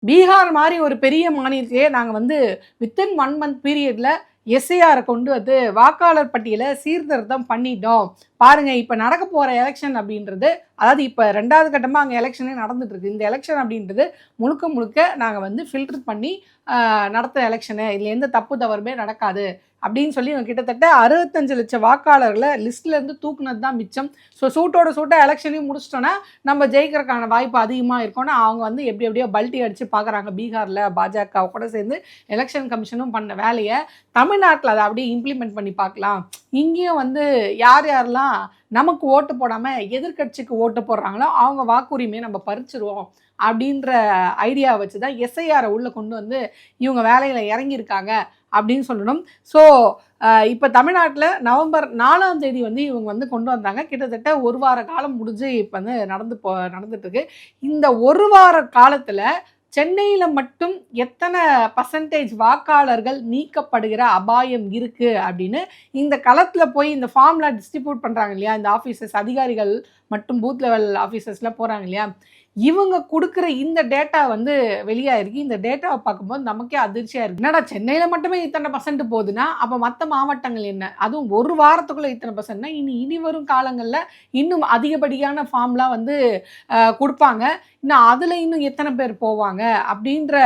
பீகார் மாரி ஒரு பெரிய மாநிலத்திலேயே நாங்க வந்து வித்தின் 1 மந்த் பீரியட்ல எஸ்ஐஆர கொண்டு வந்து வாக்காளர் பட்டியல சீர்திருத்தம் பண்ணிட்டோம். பாருங்க இப்ப நடக்க போற எலக்ஷன் அப்படின்றது, அதாவது இப்ப 2வது கட்டமா அங்க எலக்ஷனே நடந்துட்டு இருக்கு. இந்த எலக்ஷன் அப்படின்றது முழுக்க முழுக்க நாங்க வந்து ஃபில்டர் பண்ணி நடத்துற எலக்ஷனு. இதுல எந்த தப்பு தவறுமே நடக்காது. அப்படின்னு சொல்லி கிட்டத்தட்ட 65 லட்சம் வாக்காளர்கள லிஸ்ட்ல இருந்து தூக்குனது தான் மிச்சம். ஸோ சூட்டோட சூட்டா எலக்ஷனையும் முடிச்சிட்டோம்னா, நம்ம ஜெயிக்கிறதுக்கான வாய்ப்பு அதிகமா இருக்கும்னு அவங்க வந்து எப்படி எப்படியோ பல்டி அடிச்சு பார்க்குறாங்க. பீகார்ல பாஜக கூட சேர்ந்து எலெக்ஷன் கமிஷனும் பண்ண வேலைய தமிழ்நாட்டுல அத அப்படியே இம்ப்ளிமெண்ட் பண்ணி பார்க்கலாம். இங்கேயும் வந்து யார் யாரெல்லாம் நமக்கு ஓட்டு போடாம எதிர்க்கட்சிக்கு ஓட்டு போடுறாங்களோ அவங்க வாக்குரிமையை நம்ம பறிச்சிருவோம். அப்படின்ற ஐடியா வச்சு தான் எஸ்ஐஆரை உள்ள கொண்டு வந்து இவங்க வேலையில இறங்கியிருக்காங்க அப்படின்னு சொல்லணும். ஸோ இப்போ தமிழ்நாட்டில் நவம்பர் 4ஆம் தேதி வந்து இவங்க வந்து கொண்டு வந்தாங்க. கிட்டத்தட்ட ஒரு வார காலம் முடிஞ்சு இப்போ வந்து நடந்துட்டு இருக்கு. இந்த ஒரு வார காலத்தில் சென்னையில் மட்டும் எத்தனை பர்சன்டேஜ் வாக்காளர்கள் நீக்கப்படுகிற அபாயம் இருக்குது அப்படின்னு இந்த களத்தில் போய் இந்த ஃபார்ம்லாம் டிஸ்ட்ரிபியூட் பண்ணுறாங்க இல்லையா, இந்த ஆஃபீஸர்ஸ் அதிகாரிகள் மட்டும் பூத் லெவல் ஆஃபீஸர்ஸ்லாம் போகிறாங்க இல்லையா, இவங்க கொடுக்குற இந்த டேட்டா வந்து வெளியாயிருக்கு. இந்த டேட்டாவை பார்க்கும்போது நமக்கே அதிர்ச்சியாக இருக்குது. என்னடா சென்னையில் மட்டுமே இத்தனை பர்சன்ட் போகுதுன்னா அப்போ மற்ற மாவட்டங்கள் என்ன, அதுவும் ஒரு வாரத்துக்குள்ளே இத்தனை பர்சன்ட்னா இனி வரும் காலங்களில் இன்னும் அதிகப்படியான ஃபார்ம்லாம் வந்து கொடுப்பாங்க. இன்னும் அதில் இன்னும் எத்தனை பேர் போவாங்க அப்படின்ற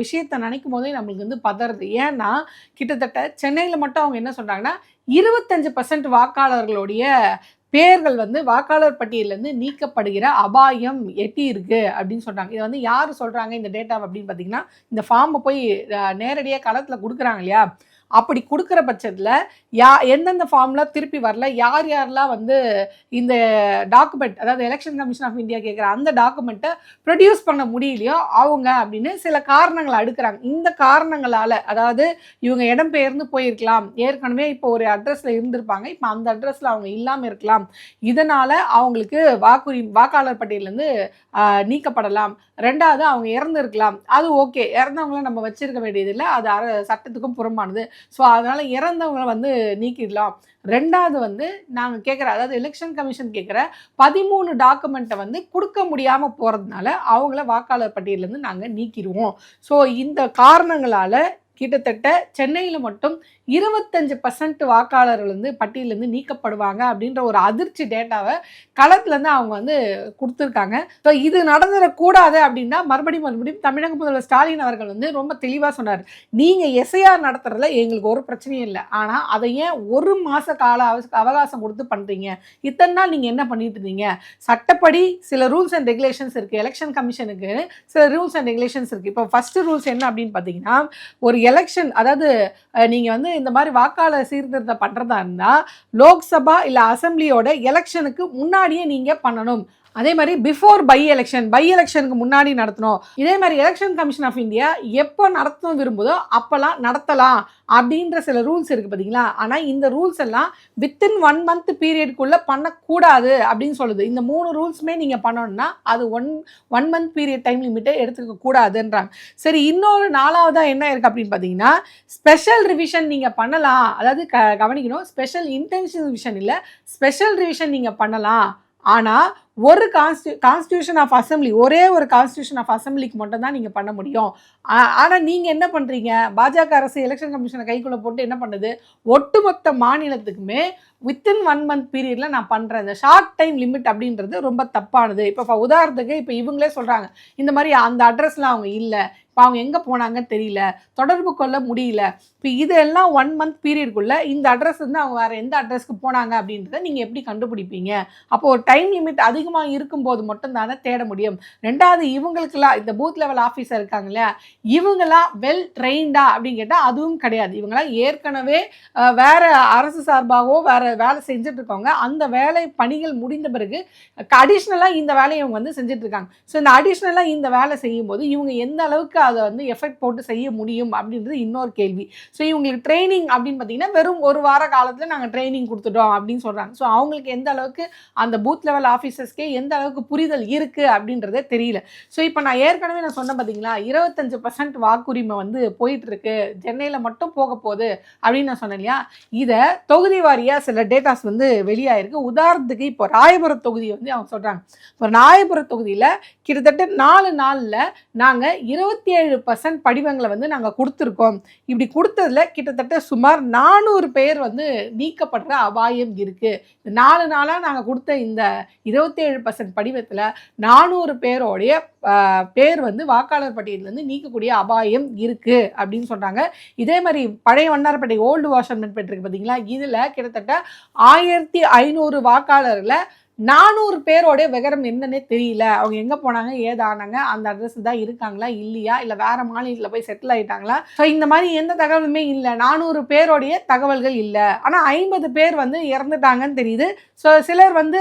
விஷயத்தை நினைக்கும் போதே நம்மளுக்கு வந்து பதறது. ஏன்னா கிட்டத்தட்ட சென்னையில் மட்டும் அவங்க என்ன சொல்கிறாங்கன்னா 25% வாக்காளர்களுடைய பேர்கள் வந்து வாக்காளர் பட்டியலேருந்து நீக்கப்படுகிற அபாயம் எட்டி இருக்கு அப்படின்னு சொல்றாங்க. இதை வந்து யார் சொல்றாங்க இந்த டேட்டாவை அப்படின்னு பார்த்தீங்கன்னா, இந்த ஃபார்மை போய் நேரடியாக களத்தில் கொடுக்குறாங்க இல்லையா, அப்படி கொடுக்குற பட்சத்தில் எந்தெந்த ஃபார்ம்லாம் திருப்பி வரல, யார் யாரெல்லாம் வந்து இந்த டாக்குமெண்ட், அதாவது எலெக்ஷன் கமிஷன் ஆஃப் இந்தியா கேட்குற அந்த டாக்குமெண்ட்டை ப்ரொடியூஸ் பண்ண முடியலையோ அவங்க அப்படின்னு சில காரணங்களை அடுக்குறாங்க. இந்த காரணங்களால், அதாவது இவங்க இடம்பெயர்ந்து போயிருக்கலாம், ஏற்கனவே இப்போ ஒரு அட்ரஸில் இருந்திருப்பாங்க, இப்போ அந்த அட்ரஸில் அவங்க இல்லாமல் இருக்கலாம், இதனால் அவங்களுக்கு வாக்காளர் பட்டியலேருந்து நீக்கப்படலாம். 2வது அவங்க இறந்துருக்கலாம், அது ஓகே, இறந்தவங்கள நம்ம வச்சிருக்க வேண்டியதில்லை, அது சட்டத்துக்கும் புறம்பானது. ஸோ அதனால் இறந்தவங்களை வந்து நீக்கிடலாம். 2வது வந்து நாங்கள் கேட்குற, அதாவது எலெக்ஷன் கமிஷன் கேட்குற 13 டாக்குமெண்ட்டை வந்து கொடுக்க முடியாமல் போகிறதுனால அவங்கள வாக்காளர் பட்டியலேருந்து நாங்கள் நீக்கிடுவோம். ஸோ இந்த காரணங்களால் கிட்டத்தட்ட சென்னையில் மட்டும் 25% வாக்காளர்கள் வந்து பட்டியலேருந்து நீக்கப்படுவாங்க அப்படின்ற ஒரு அதிர்ச்சி டேட்டாவை களத்துலேருந்து அவங்க வந்து கொடுத்துருக்காங்க. ஸோ இது நடந்துடக்கூடாது அப்படின்னா மறுபடியும் தமிழக முதல்வர் ஸ்டாலின் அவர்கள் வந்து ரொம்ப தெளிவாக சொன்னார், நீங்கள் எஸ்ஐஆர் நடத்துறதுல எங்களுக்கு ஒரு பிரச்சனையும் இல்லை, ஆனால் அதை ஏன் 1 மாத கால அவகாசம் கொடுத்து பண்ணுறீங்க, இத்தனை நாள் நீங்கள் என்ன பண்ணிட்டு இருந்தீங்க, சட்டப்படி சில ரூல்ஸ் அண்ட் ரெகுலேஷன்ஸ் இருக்குது, எலெக்ஷன் கமிஷனுக்கு சில ரூல்ஸ் அண்ட் ரெகுலேஷன்ஸ் இருக்குது. இப்போ ஃபஸ்ட்டு ரூல்ஸ் என்ன அப்படின்னு பார்த்தீங்கன்னா, ஒரு எலெக்ஷன், அதாவது நீங்கள் வந்து இந்த மாதிரி வாக்காளர் சீர்திருத்தம் பண்ணுறதா இருந்தால் லோக்சபா இல்லை அசம்பிளியோட எலெக்ஷனுக்கு முன்னாடியே நீங்கள் பண்ணணும். அதே மாதிரி பிஃபோர் பை எலெக்ஷனுக்கு முன்னாடி நடத்தணும். இதே மாதிரி எலெக்ஷன் கமிஷன் ஆஃப் இந்தியா எப்போ நடத்தணும் விரும்புதோ அப்போல்லாம் நடத்தலாம் அப்படின்ற சில ரூல்ஸ் இருக்குது பார்த்தீங்களா. ஆனால் இந்த ரூல்ஸ் எல்லாம் வித்தின் 1 மந்த் பீரியடுக்குள்ளே பண்ணக்கூடாது அப்படின்னு சொல்லுது. இந்த 3 ரூல்ஸுமே நீங்கள் பண்ணணும்னா அது ஒன் மந்த் பீரியட் டைம் லிமிட்டை எடுத்துக்க கூடாதுன்றாங்க. சரி, இன்னொரு 4வதாக என்ன இருக்குது அப்படின்னு பார்த்தீங்கன்னா, ஸ்பெஷல் ரிவிஷன் நீங்கள் பண்ணலாம், அதாவது கவனிக்கணும், ஸ்பெஷல் இன்டென்சிவ் ரிவிஷன் இல்லை, ஸ்பெஷல் ரிவிஷன் நீங்கள் பண்ணலாம், ஆனால் ஒரு கான்ஸ்டியூஷன் ஆஃப் அசம்பிளி, ஒரே ஒரு கான்ஸ்டியூஷன் ஆஃப் அசம்பிளிக்கு மட்டும் தான் நீங்கள் பண்ண முடியும். ஆனால் நீங்கள் என்ன பண்ணுறீங்க, பாஜக அரசு எலெக்ஷன் கமிஷனை கைக்குள்ளே போட்டு என்ன பண்ணுது, ஒட்டுமொத்த மாநிலத்துக்குமே வித்தின் 1 மந்த் பீரியடில் நான் பண்ணுறேன், இந்த ஷார்ட் டைம் லிமிட் அப்படின்றது ரொம்ப தப்பானது. இப்போ உதாரணத்துக்கு இப்போ இவங்களே சொல்கிறாங்க, இந்த மாதிரி அந்த அட்ரஸ்லாம் அவங்க இல்லை, இப்போ அவங்க எங்கே போனாங்கன்னு தெரியல, தொடர்பு கொள்ள முடியல, இப்போ இதெல்லாம் 1 மந்த் பீரியடுக்குள்ளே இந்த அட்ரஸ் வந்து அவங்க வேறு எந்த அட்ரஸ்க்கு போனாங்க அப்படின்றத நீங்கள் எப்படி கண்டுபிடிப்பீங்க? அப்போது ஒரு டைம் லிமிட் அதிகமாக இருக்கும்போது மட்டும் தானே தேட முடியும். 2வது இவங்களுக்கெல்லாம் இந்த பூத் லெவல் ஆஃபீஸர் இருக்காங்க இல்லையா, இவங்களாம் வெல் ட்ரெயின்டா அப்படின்னு கேட்டால் அதுவும் கிடையாது. இவங்களாம் ஏற்கனவே வேறு அரசு சார்பாகவோ வேறு வேலை செஞ்சுட்டு இருக்கவங்க, அந்த வேலை பணிகள் முடிந்த பிறகு அடிஷ்னலாக இந்த வேலையை இவங்க வந்து செஞ்சுட்டு இருக்காங்க. ஸோ இந்த அடிஷ்னலாக இந்த வேலை செய்யும்போது இவங்க எந்த அளவுக்கு அதை வந்து எஃபெக்ட் போட்டு செய்ய முடியும் அப்படின்றது இன்னொரு கேள்வி. ஸோ இவங்களுக்கு ட்ரைனிங் அப்படின்னு பார்த்தீங்கன்னா வெறும் 1 வார காலத்தில் நாங்கள் ட்ரைனிங் கொடுத்துட்டோம் அப்படின்னு சொல்கிறாங்க. ஸோ அவங்களுக்கு எந்த அளவுக்கு அந்த பூத் லெவல் ஆஃபீஸர்ஸ் வாக்காளர்ஸ்க்கே எந்த அளவுக்கு புரிதல் இருக்குது அப்படின்றதே தெரியல. ஸோ இப்போ நான் ஏற்கனவே நான் சொன்னேன் பார்த்தீங்களா, 25% வாக்குரிமை வந்து போயிட்டுருக்கு, சென்னையில் மட்டும் போக போகுது அப்படின்னு நான் சொன்னேன் இல்லையா. இதை தொகுதி வாரியாக சில டேட்டாஸ் வந்து வெளியாயிருக்கு. உதாரணத்துக்கு இப்போ ராயபுரம் தொகுதி வந்து அவங்க சொல்கிறாங்க. இப்போ ராயபுரம் தொகுதியில் கிட்டத்தட்ட 4 நாளில் நாங்கள் 27% படிவங்களை வந்து நாங்கள் கொடுத்துருக்கோம். இப்படி கொடுத்ததில் கிட்டத்தட்ட சுமார் 400 பேர் வந்து நீக்கப்படுற அபாயம் இருக்குது. 4 நாளாக நாங்கள் கொடுத்த இந்த 27% படிவத்தில் 400 பேரோடைய பேர் வந்து வாக்காளர் பட்டியலிருந்து நீக்கக்கூடிய அபாயம் இருக்குது அப்படின்னு சொல்கிறாங்க. இதே மாதிரி பழைய வண்ணாரப்பேட்டை ஓல்டு வாஷர்மென்ட் இருக்கு பார்த்தீங்களா, இதில் கிட்டத்தட்ட 1500 வாக்காளர்களை 400 பேரோட விவரம் என்னன்னே தெரியல. அவங்க எங்கே போனாங்க, ஏதானாங்க, அந்த அட்ரஸ் தான் இருக்காங்களா இல்லையா, இல்லை வேறு மாநிலத்தில் போய் செட்டில் ஆகிட்டாங்களா. ஸோ இந்த மாதிரி எந்த தகவலுமே இல்லை. 400 பேரோடைய தகவல்கள் இல்லை. ஆனால் 50 பேர் வந்து இறந்துட்டாங்கன்னு தெரியுது. ஸோ சிலர் வந்து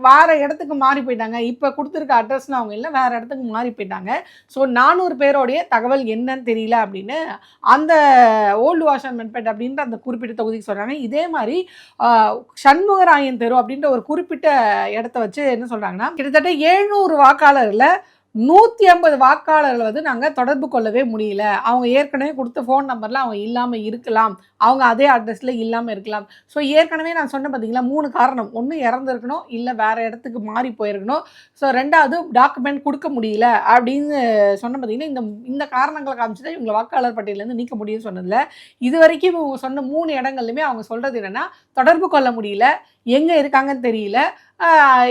வேறு இடத்துக்கு மாறி போயிட்டாங்க. இப்போ கொடுத்துருக்க அட்ரஸ்னு அவங்க இல்லை, வேறு இடத்துக்கு மாறி போயிட்டாங்க. ஸோ 400 பேரோடைய தகவல் என்னன்னு தெரியல அப்படின்னு அந்த ஓல்டு வாஷர்மென்ட் அப்படின்ற அந்த குறிப்பிட்ட தொகுதிக்கு சொல்கிறாங்க. இதே மாதிரி சண்முகராயன் தெரு அப்படின்ற ஒரு குறிப்பிட்ட இடத்த வச்சு என்ன சொல்றாங்கன்னா, கிட்டத்தட்ட 700 வாக்காளர்ல 150 வாக்காளர்கள் வந்து நாங்கள் தொடர்பு கொள்ளவே முடியல. அவங்க ஏற்கனவே கொடுத்த ஃபோன் நம்பரில் அவங்க இல்லாமல் இருக்கலாம், அவங்க அதே அட்ரஸில் இல்லாமல் இருக்கலாம். ஸோ ஏற்கனவே நான் சொன்னேன் பார்த்தீங்களா, 3 காரணம். ஒன்று இறந்துருக்கணும், இல்லை வேறு இடத்துக்கு மாறி போயிருக்கணும். ஸோ 2வது டாக்குமெண்ட் கொடுக்க முடியல அப்படின்னு சொன்ன பார்த்தீங்கன்னா, இந்த காரணங்களை காமிச்சு தான் இவங்களை வாக்காளர் பட்டியலேருந்து நீக்க முடியும்னு சொன்னதில் இது வரைக்கும் சொன்ன 3 இடங்கள்லையுமே அவங்க சொல்கிறது என்னென்னா, தொடர்பு கொள்ள முடியல, எங்கே இருக்காங்கன்னு தெரியல,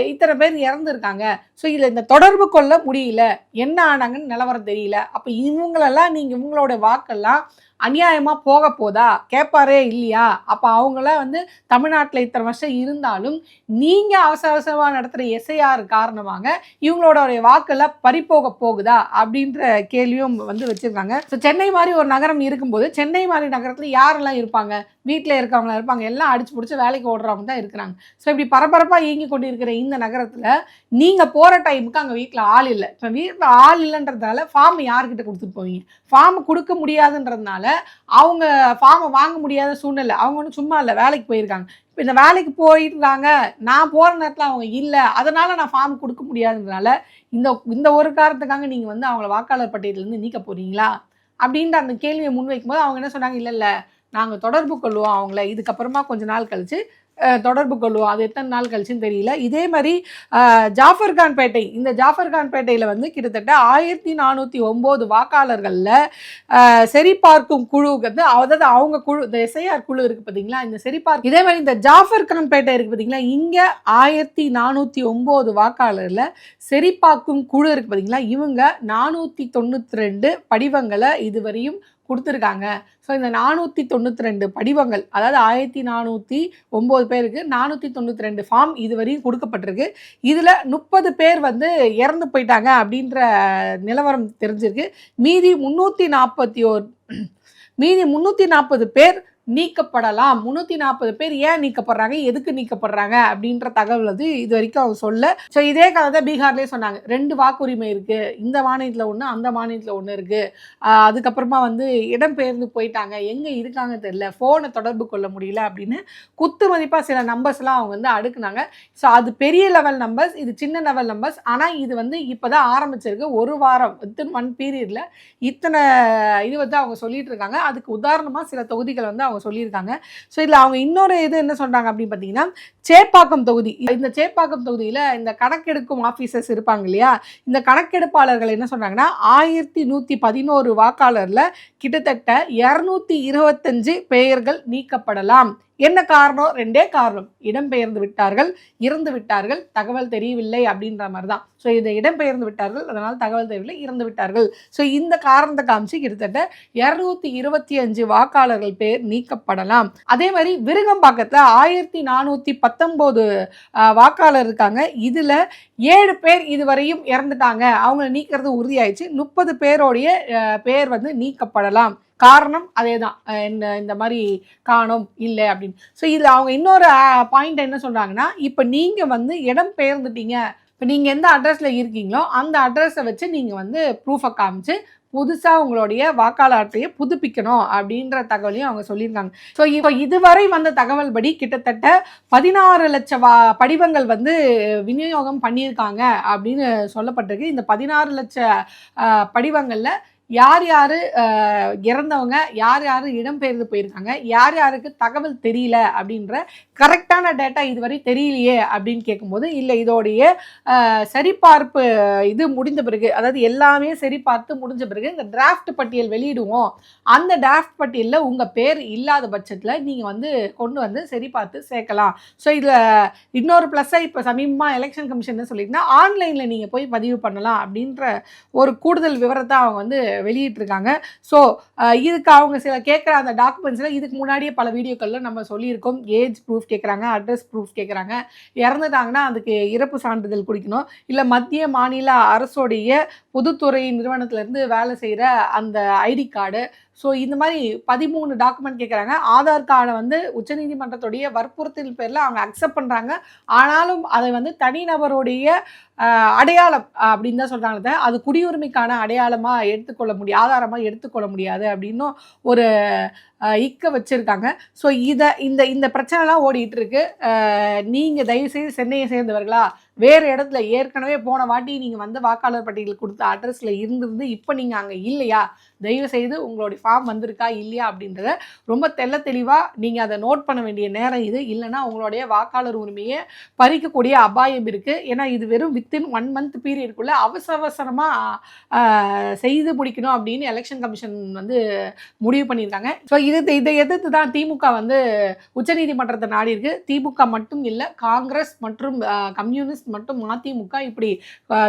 இத்தனை பேர் இறந்துருக்காங்க. ஸோ இதில் இந்த தொடர்பு கொள்ள முடியல, என்ன ஆனாங்கன்னு நிலவரம் தெரியல. அப்போ இவங்களெல்லாம் நீங்கள் இவங்களோட வாக்கெல்லாம் அநியாயமாக போக போதா கேட்பாரே இல்லையா. அப்போ அவங்களாம் வந்து தமிழ்நாட்டில் இத்தனை வருஷம் இருந்தாலும் நீங்கள் அவசரமாக நடத்துகிற எஸ்ஐஆர் காரணமாக இவங்களோட வாக்கெல்லாம் பறிப்போக போகுதா அப்படின்ற கேள்வியும் வந்து வச்சுருக்காங்க. ஸோ சென்னை மாதிரி ஒரு நகரம் இருக்கும்போது, சென்னை மாதிரி நகரத்தில் யாரெல்லாம் இருப்பாங்க, வீட்டில் இருக்கவங்களா இருப்பாங்க, எல்லாம் அடிச்சு பிடிச்சி வேலைக்கு ஓடுறவங்க தான் இருக்கிறாங்க. ஸோ இப்படி பரபரப்பாக இயங்கி கொண்டு இருக்கிற இந்த நகரத்தில் நீங்கள் போகிற டைமுக்கு அங்கே வீட்டில் ஆள் இல்லை. இப்போ வீட்டில் ஆள் இல்லைன்றதுனால ஃபார்ம் யார்கிட்ட கொடுத்துட்டு போவீங்க? ஃபார்ம் கொடுக்க முடியாதுன்றதுனால அவங்க ஃபார்மை வாங்க முடியாத சூழ்நிலை. அவங்க ஒன்றும் சும்மா இல்லை, வேலைக்கு போயிருக்காங்க. இப்போ இந்த வேலைக்கு போயிருந்தாங்க, நான் போகிற நேரத்தில் அவங்க இல்லை, அதனால் நான் ஃபார்ம் கொடுக்க முடியாதுன்றதுனால இந்த ஒரு காரணத்துக்காக நீங்கள் வந்து அவங்கள வாக்காளர் பட்டியலிருந்து நீக்க போகிறீங்களா அப்படின்ற அந்த கேள்வியை முன்வைக்கும்போது அவங்க என்ன சொன்னாங்க, இல்லை இல்லை நாங்கள் தொடர்பு கொள்வோம் அவங்கள, இதுக்கப்புறமா கொஞ்ச நாள் கழித்து தொடர்பு கொள்வோம், அது எத்தனை நாள் கழிச்சுன்னு தெரியல. இதே மாதிரி ஜாஃபர்கான்பேட்டை, இந்த ஜாஃபர்கான்பேட்டையில் வந்து கிட்டத்தட்ட 1409 வாக்காளர்களில் சரிபார்க்கும் குழு வந்து, அதாவது அவங்க குழு, இந்த எஸ்ஐஆர் குழு இருக்குது பார்த்தீங்களா, இந்த சரிபார்க்கும், இதே மாதிரி இந்த ஜாஃபர்கான்பேட்டை இருக்குது பார்த்தீங்களா, இங்கே 1409 வாக்காளரில் சரிபார்க்கும் குழு இருக்குது பார்த்தீங்களா, இவங்க 492 படிவங்களை இதுவரையும் கொடுத்துருக்காங்க. ஸோ இந்த 492 படிவங்கள், அதாவது 1409 பேருக்கு 492 ஃபார்ம் இதுவரையும் கொடுக்கப்பட்டிருக்கு. இதில் 30 பேர் வந்து இறந்து போயிட்டாங்க அப்படின்ற நிலவரம் தெரிஞ்சிருக்கு. மீதி 340 பேர் நீக்கப்படலாம். 340 பேர் ஏன் நீக்கப்படுறாங்க, எதுக்கு நீக்கப்படுறாங்க அப்படின்ற தகவல் வந்து இது வரைக்கும் அவங்க சொல்ல. ஸோ இதே கதை தான் பீகார்லேயே சொன்னாங்க. 2 வாக்குரிமை இருக்குது, இந்த மாநிலத்தில் ஒன்று, அந்த மாநிலத்தில் ஒன்று இருக்குது. அதுக்கப்புறமா வந்து இடம்பெயர்ந்து போயிட்டாங்க, எங்கே இருக்காங்க தெரியல, ஃபோனை தொடர்பு கொள்ள முடியல அப்படின்னு குத்து மதிப்பாக சில நம்பர்ஸ்லாம் அவங்க வந்து அடுக்குனாங்க. ஸோ அது பெரிய லெவல் நம்பர்ஸ், இது சின்ன லெவல் நம்பர்ஸ். ஆனால் இது வந்து இப்போ தான் ஆரம்பிச்சிருக்கு. ஒரு வாரம் வித்தின் 1 பீரியடில் இத்தனை இது வந்து அவங்க சொல்லிட்டு இருக்காங்க. அதுக்கு உதாரணமாக சில தொகுதிகள் வந்து அவங்க சொல்லியிருக்காங்க. ஸோ இதில் அவங்க இன்னொரு இது என்ன சொல்கிறாங்க அப்படின்னு பார்த்தீங்கன்னா, சேப்பாக்கம் தொகுதி, இந்த சேப்பாக்கம் தொகுதியில் இந்த கணக்கெடுக்கும் ஆஃபீஸர்ஸ் இருப்பாங்க இல்லையா, இந்த கணக்கெடுப்பாளர்கள் என்ன சொல்கிறாங்கன்னா, 1111 வாக்காளரில் கிட்டத்தட்ட 225 பெயர்கள் நீக்கப்படலாம். என்ன காரணம்? 2 காரணம், இடம்பெயர்ந்து விட்டார்கள், இறந்து விட்டார்கள், தகவல் தெரியவில்லை அப்படின்ற மாதிரி தான். ஸோ இதை இடம்பெயர்ந்து விட்டார்கள், அதனால் தகவல் தெரியவில்லை, இறந்து விட்டார்கள். ஸோ இந்த காரணத்தை காமிச்சு கிட்டத்தட்ட 225 வாக்காளர்கள் பேர் நீக்கப்படலாம். அதே மாதிரி விருகம்பாக்கத்தில் 1419 வாக்காளர் இருக்காங்க. இதில் 7 பேர் இதுவரையும் இறந்துட்டாங்க, அவங்கள நீக்கிறது உறுதியாயிடுச்சு. 30 பேரோடைய பேர் வந்து நீக்கப்படலாம். காரணம் அதே தான், இந்த மாதிரி காணோம் இல்லை அப்படின்னு. ஸோ இதில் அவங்க இன்னொரு பாயிண்ட் என்ன சொல்கிறாங்கன்னா, இப்போ நீங்கள் வந்து இடம் பெயர்ந்துட்டீங்க, இப்போ நீங்கள் எந்த அட்ரஸில் இருக்கீங்களோ அந்த அட்ரஸை வச்சு நீங்கள் வந்து ப்ரூஃபை காமிச்சு புதுசாக உங்களுடைய வாக்காளர் அட்டையை புதுப்பிக்கணும் அப்படின்ற தகவலையும் அவங்க சொல்லியிருக்காங்க. ஸோ இப்போ இதுவரை வந்த தகவல் படி கிட்டத்தட்ட 16 லட்சம் படிவங்கள் வந்து விநியோகம் பண்ணியிருக்காங்க அப்படின்னு சொல்லப்பட்டிருக்கு. இந்த 16 லட்ச படிவங்களில் யார் யார் இறந்தவங்க, யார் யார் இடம்பெயர்ந்து போயிருக்காங்க, யார் யாருக்கு தகவல் தெரியல அப்படின்ற கரெக்டான டேட்டா இதுவரை தெரியலையே அப்படின்னு கேட்கும்போது, இல்லை இதோடைய சரிபார்ப்பு இது முடிந்த பிறகு, அதாவது எல்லாமே சரிபார்த்து முடிஞ்ச பிறகு இந்த டிராஃப்ட் பட்டியல் வெளியிடுவோம். அந்த டிராஃப்ட் பட்டியலில் உங்கள் பேர் இல்லாத பட்சத்தில் நீங்கள் வந்து கொண்டு வந்து சரிபார்த்து சேர்க்கலாம். ஸோ இதில் இன்னொரு ப்ளஸ்ஸாக இப்போ சமீபமாக எலெக்ஷன் கமிஷன் என்ன சொல்லியிருந்தா, ஆன்லைனில் நீங்கள் போய் பதிவு பண்ணலாம் அப்படின்ற ஒரு கூடுதல் விவரத்தை அவங்க வந்து வெளியிட்டிருக்காங்க. ஸோ இதுக்கு அவங்க சில கேட்குற அந்த டாக்குமெண்ட்ஸில் இதுக்கு முன்னாடியே பல வீடியோக்களில் நம்ம சொல்லியிருக்கோம். ஏஜ் ப்ரூஃப் கேட்குறாங்க, அட்ரஸ் ப்ரூஃப் கேட்குறாங்க, இறந்துட்டாங்கன்னா அதுக்கு இறப்பு சான்றிதழ் கொடுக்கணும், இல்லை மத்திய மாநில அரசோடைய பொதுத்துறை நிறுவனத்திலேருந்து வேலை செய்கிற அந்த ஐடி கார்டு. ஸோ இந்த மாதிரி 13 டாக்குமெண்ட் கேட்குறாங்க. ஆதார் கார்டை வந்து உச்சநீதிமன்றத்துடைய வற்புறுத்தல் பேரில் அவங்க அக்செப்ட் பண்ணுறாங்க. ஆனாலும் அதை வந்து தனிநபருடைய அடையாளம் அப்படின்னு தான் சொல்கிறாங்க. அது குடியுரிமைக்கான அடையாளமாக எடுத்துக்கொள்ள முடியாது, ஆதாரமாக எடுத்துக்கொள்ள முடியாது அப்படின்னும் ஒரு இக்க வச்சுருக்காங்க. ஸோ இந்த பிரச்சனைலாம் ஓடிட்டு இருக்கு. நீங்கள் தயவுசெய்து சென்னையை சேர்ந்தவர்களா, வேறு இடத்துல ஏற்கனவே போன வாட்டி நீங்கள் வந்து வாக்காளர் பட்டியல் கொடுத்த அட்ரஸில் இருந்திருந்து இப்போ நீங்கள் அங்கே இல்லையா, தயவுசெய்து உங்களுடைய ஃபார்ம் வந்திருக்கா இல்லையா அப்படின்றத ரொம்ப தெளிவாக நீங்கள் அதை நோட் பண்ண வேண்டிய நேரம் இது. இல்லைனா உங்களுடைய வாக்காளர் உரிமையை பறிக்கக்கூடிய அபாயம் இருக்குது. ஏன்னா இது வெறும் வித்தின் 1 மந்த் பீரியடுக்குள்ளே அவசரமாக செய்து முடிக்கணும் அப்படின்னு எலெக்ஷன் கமிஷன் வந்து முடிவு பண்ணியிருக்காங்க. ஸோ இதை எதிர்த்து தான் திமுக வந்து உச்சநீதிமன்றத்தை நாடி இருக்கு. திமுக மட்டும் இல்லை, காங்கிரஸ் மற்றும் கம்யூனிஸ்ட் மற்றும் மதிமுக, இப்படி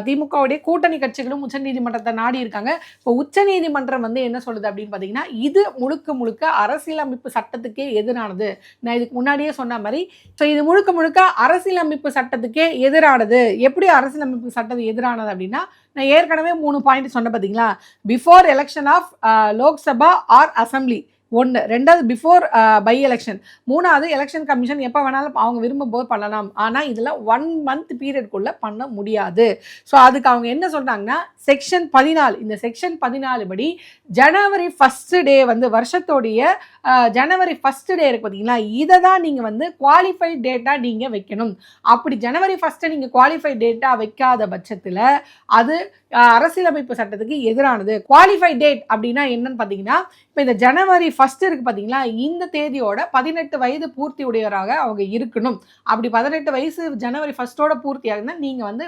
திமுகவுடைய கூட்டணி கட்சிகளும் உச்சநீதிமன்றத்தை நாடி இருக்காங்க. இப்போ உச்சநீதிமன்றம் வந்து என்ன சொல்லுது அப்படின்னு பார்த்தீங்கன்னா, இது முழுக்க அரசியலமைப்பு சட்டத்துக்கே எதிரானது. நான் இதுக்கு முன்னாடியே சொன்ன மாதிரி, ஸோ இது முழுக்க அரசியலமைப்பு சட்டத்துக்கே எதிரானது. எப்படி அரசியலமைப்பு சட்டத்துக்கு எதிரானது அப்படின்னா, நான் ஏற்கனவே 3 பாயிண்ட் சொன்ன பார்த்தீங்களா, before election of Lok Sabha or assembly 1, 2வது பிஃபோர் பை எலெக்ஷன், 3வது எலெக்ஷன் கமிஷன் எப்போ வேணாலும் அவங்க விரும்பும்போது பண்ணலாம். ஆனால் இதில் 1 மந்த் பீரியட்குள்ளே பண்ண முடியாது. ஸோ அதுக்கு அவங்க என்ன சொல்கிறாங்கன்னா, செக்ஷன் 14, இந்த செக்ஷன் 14 படி ஜனவரி 1 டே வந்து வருஷத்தோடைய ஜனவரி 1 டே இருக்கு பார்த்தீங்களா, இதை தான் நீங்கள் வந்து குவாலிஃபைட் டேட்டா நீங்கள் வைக்கணும். அப்படி ஜனவரி 1 நீங்கள் குவாலிஃபைட் டேட்டா வைக்காத பட்சத்தில் அது அரசியலமைப்பு சட்டத்துக்கு எதிரானது. குவாலிஃபைட் டேட் அப்படின்னா என்னன்னு பார்த்தீங்கன்னா, இப்போ இந்த ஜனவரி 1 இருக்கு பார்த்தீங்களா, இந்த தேதியோட 18 வயது பூர்த்தி உடையவராக அவங்க இருக்கணும். அப்படி 18 வயசு ஜனவரி 1 பூர்த்தி ஆகுதுன்னா நீங்கள் வந்து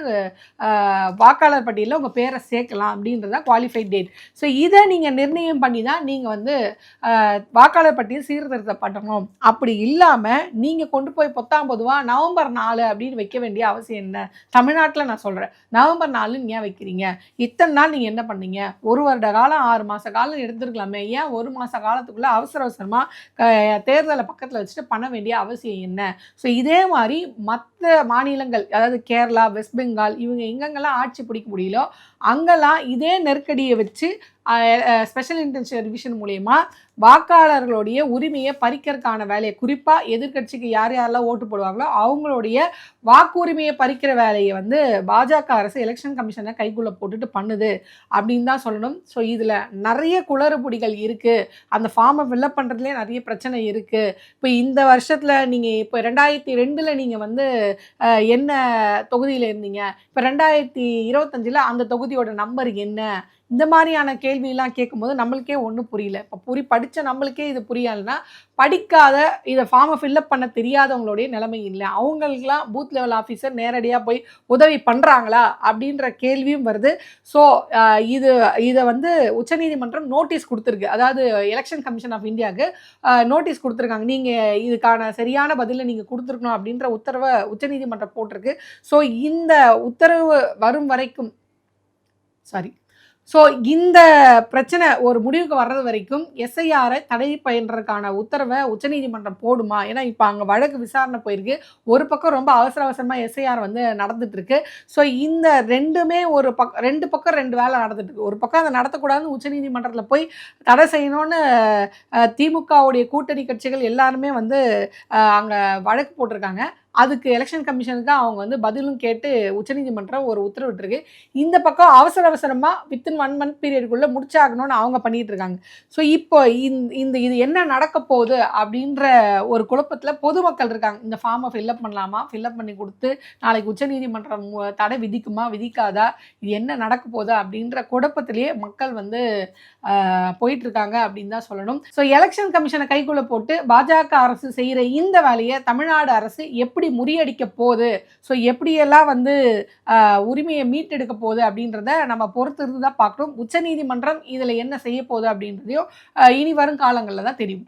வாக்காளர் பட்டியலில் உங்கள் பேரை சேர்க்கலாம் அப்படின்றதா குவாலிஃபைட் டேட். ஸோ இதை நீங்கள் நிர்ணயம் பண்ணி தான் நீங்கள் வந்து வாக்காளர் பட்டியல் சீர்திருத்தம் பண்ணணும். அப்படி இல்லாமல் நீங்கள் கொண்டு போய் பொதுவாக நவம்பர் 4 அப்படின்னு வைக்க வேண்டிய அவசியம் என்ன? தமிழ்நாட்டில் நான் சொல்கிறேன், நவம்பர் 4 ஏன் வைக்கிறீங்க? இத்தனை நாள் நீங்கள் என்ன பண்ணீங்க? 1 வருட காலம் 6 மாத காலம் எடுத்துருக்கலாமே, ஏன் 1 மாத காலத்துக்குள்ளே அவசரமாக தேர்தலை பக்கத்தில் வச்சுட்டு பண்ண வேண்டிய அவசியம் என்ன? ஸோ இதே மாதிரி மற்ற மாநிலங்கள், அதாவது கேரளா, வெஸ்ட் பெங்கால், இவங்க எங்கெங்கெல்லாம் ஆட்சி பிடிக்க முடியலோ அங்கெல்லாம் இதே நெருக்கடியை வச்சு ஸ்பெஷல் இன்டென்ஷன் ரிவிஷன் மூலயமா வாக்காளர்களுடைய உரிமையை பறிக்கிறதுக்கான வேலையை, குறிப்பாக எதிர்கட்சிக்கு யாரெல்லாம் ஓட்டு போடுவாங்களோ அவங்களுடைய வாக்குரிமையை பறிக்கிற வேலையை வந்து பாஜக அரசு எலெக்ஷன் கமிஷனை கைக்குள்ளே போட்டுட்டு பண்ணுது அப்படின்னு தான் சொல்லணும். ஸோ இதில் நிறைய குளறுபடிகள் இருக்குது. அந்த ஃபார்மை ஃபில்அப் பண்ணுறதுலேயே நிறைய பிரச்சனை இருக்குது. இப்போ இந்த வருஷத்தில் நீங்கள் இப்போ 2002 நீங்கள் வந்து என்ன தொகுதியில் இருந்தீங்க, இப்போ 2025 அந்த தொகுதியோட நம்பர் என்ன, இந்த மாதிரியான கேள்வியெல்லாம் கேட்கும்போது நம்மளுக்கே ஒன்றும் புரியல. இப்போ படித்த நம்மளுக்கே இது புரியலைன்னா படிக்காத, இதை ஃபார்மை ஃபில்அப் பண்ண தெரியாதவங்களுடைய நிலைமை இல்லை. அவங்களுக்குலாம் பூத் லெவல் ஆஃபீஸர் நேரடியாக போய் உதவி பண்ணுறாங்களா அப்படின்ற கேள்வியும் வருது. ஸோ இதை வந்து உச்சநீதிமன்றம் நோட்டீஸ் கொடுத்துருக்கு. அதாவது எலெக்ஷன் கமிஷன் ஆஃப் இந்தியாவுக்கு நோட்டீஸ் கொடுத்துருக்காங்க. நீங்கள் இதுக்கான சரியான பதிலை நீங்கள் கொடுத்துருக்கணும் அப்படின்ற உத்தரவை உச்சநீதிமன்றம் போட்டிருக்கு. ஸோ இந்த உத்தரவு வரும் வரைக்கும் இந்த பிரச்சனை ஒரு முடிவுக்கு வர்றது வரைக்கும் எஸ்ஐஆரை தடை பயின்றதுக்கான உத்தரவை உச்சநீதிமன்றம் போடுமா? ஏன்னா இப்போ அங்கே வழக்கு விசாரணை போயிருக்கு. ஒரு பக்கம் ரொம்ப அவசரமாக எஸ்ஐஆர் வந்து நடந்துட்டு இருக்கு. ஸோ இந்த ரெண்டுமே ரெண்டு பக்கம் 2 வேலை நடந்துட்டு இருக்கு. ஒரு பக்கம் அதை நடத்தக்கூடாதுன்னு உச்சநீதிமன்றத்தில் போய் தடை செய்யணும்னு திமுகவுடைய கூட்டணி கட்சிகள் எல்லாருமே வந்து அங்கே வழக்கு போட்டிருக்காங்க. அதுக்கு எலெக்ஷன் கமிஷனுக்கு அவங்க வந்து பதிலும் கேட்டு உச்சநீதிமன்றம் ஒரு உத்தரவிட்டிருக்கு. இந்த பக்கம் அவசர அவசரமா வித்தின் 1 மந்த் பீரியடுக்குள்ள முடிச்சாகணும்னு அவங்க பண்ணிட்டு இருக்காங்க. ஸோ இப்போ இது என்ன நடக்க போகுது அப்படின்ற ஒரு குழப்பத்துல பொதுமக்கள் இருக்காங்க. இந்த ஃபார்மை ஃபில்அப் பண்ணலாமா? ஃபில்அப் பண்ணி குடுத்து நாளைக்கு உச்சநீதிமன்றம் தடை விதிக்குமா? விதிக்காதா? இது என்ன நடக்க போகுது? அப்படின்ற குழப்பத்திலேயே மக்கள் வந்து போயிட்டு இருக்காங்க அப்படின்னு தான் சொல்லணும். ஸோ எலெக்ஷன் கமிஷனை கைக்குள்ள போட்டு பாஜக அரசு செய்யற இந்த வேலையை தமிழ்நாடு அரசு எப்படி முறியடிக்க போகுது, ஸோ எப்படியெல்லாம் வந்து உரிமையை மீட்டெடுக்க போகுது அப்படின்றத நம்ம பொறுத்து இருந்து தான் பார்க்கணும். உச்சநீதிமன்றம் இதுல என்ன செய்ய போகுது அப்படின்றதையும் இனி வரும் காலங்களில் தான் தெரியும்.